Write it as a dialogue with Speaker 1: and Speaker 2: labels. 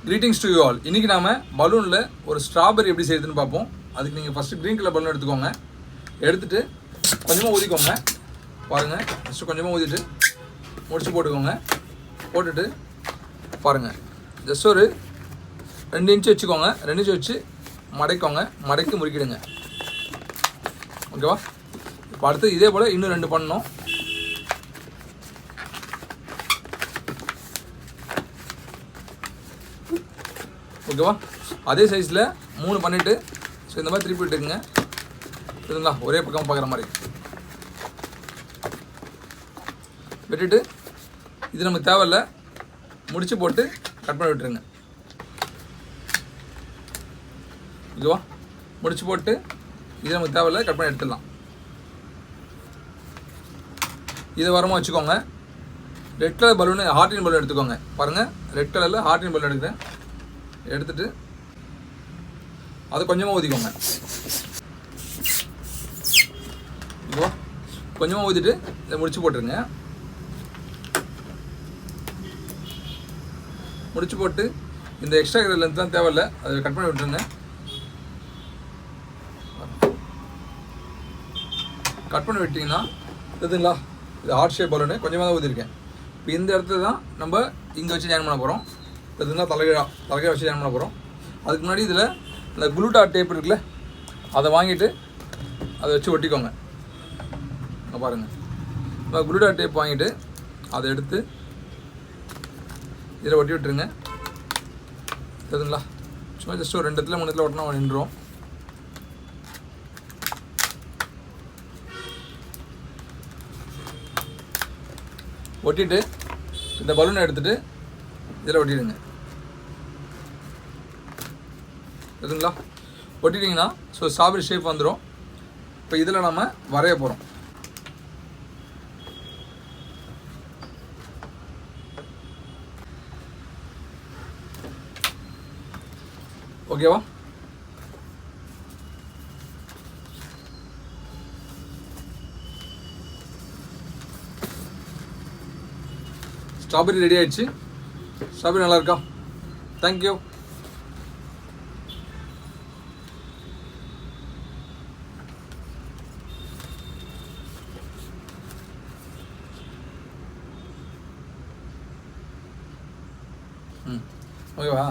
Speaker 1: Greetings to you all. இன்னைக்கு நாம பலூன்ல ஒரு ஸ்ட்ராபெரி எப்படி செய்யறதுன்னு பாப்போம். அதுக்கு நீங்க ஃபர்ஸ்ட் கிரீன் கலர் பலூன் எடுத்துக்கோங்க. எடுத்துட்டு கொஞ்சமா ஊதிக்கோங்க. பாருங்க. ஃபர்ஸ்ட் கொஞ்சமா ஊதிட்டு முடிச்சு போட்டுக்கோங்க. போட்டுட்டு பாருங்க. ஜஸ்ட் ஒரு 2 இன்ச் வெச்சுக்கோங்க. 2 இன்ச் வெச்சு மடக்கிக்கோங்க. மடக்கி முறுக்கிடுங்க. ஓகேவா? இப்போ அடுத்து இதே போல இன்னும் 2 பண்ணனும். ஓகேவா? அதே சைஸில் 3 பண்ணிவிட்டு ஸோ இந்த மாதிரி திருப்பி விட்டுக்குங்க. சரிங்களா? ஒரே பக்கம் பார்க்குற மாதிரி விட்டுட்டு இது நமக்கு தேவையில்ல, முடிச்சு போட்டு கட் பண்ணி விட்டுருங்க. ஓகேவா? முடிச்சு போட்டு இது நமக்கு தேவையில்ல, கட் பண்ணி எடுத்துடலாம். இதை வரமாக வச்சுக்கோங்க. Red colour balloon heart balloon எடுத்துக்கோங்க. பாருங்கள், ரெட் கலரில் ஹார்டின் பலூன் எடுக்கிறேன். எடுத்துட்டு அதை கொஞ்சமாக ஊதிக்கோங்க. ஓகேவா? கொஞ்சமாக ஊதிட்டு இதை முடிச்சு போட்டுருங்க. முடிச்சு போட்டு இந்த எக்ஸ்ட்ரா இருக்கிற லென்த் தான் தேவையில்லை, அதை கட் பண்ணி விட்டுருங்க. கட் பண்ணி விட்டிங்கன்னா இதுங்களா, இது ஹார்ட் ஷேப் பலூனு கொஞ்சமாக தான் ஊதிருக்கேன். இப்போ இந்த இடத்துல தான் நம்ம இங்கே வச்சு ஜாயின் பண்ண போகிறோம். இதுதான் தலைகீழ வச்சு ஜாயின் பண்ண போகிறோம். அதுக்கு முன்னாடி இதில் இந்த குளுட்டா டேப் இருக்குல்ல, அதை வாங்கிட்டு அதை வச்சு ஒட்டிக்கோங்க. இங்கே பாருங்கள், இப்போ குளுட்டா டேப் வாங்கிட்டு அதை எடுத்து இதில் ஒட்டி விட்டுருங்க. தெரியுதுங்களா? சும்மா ஜஸ்ட் ஒரு 2 இடத்துல 3 இடத்துல ஒட்டினா நின்றுடும். ஒட்டிட்டு இந்த பலூனை எடுத்துகிட்டு இதில் ஒட்டிடுங்க. சரிங்களா? ஒட்டிட்டிங்கன்னா ஸோ ஸ்ட்ராபெரி ஷேப் வந்துடும். இப்போ இதில் நம்ம வரைய போகிறோம். ஓகேவா? ஸ்ட்ராபெரி ரெடி ஆயிடுச்சு. ஸ்ட்ராபெரி நல்லா இருக்கா? தேங்க்யூ. ஓகேவா?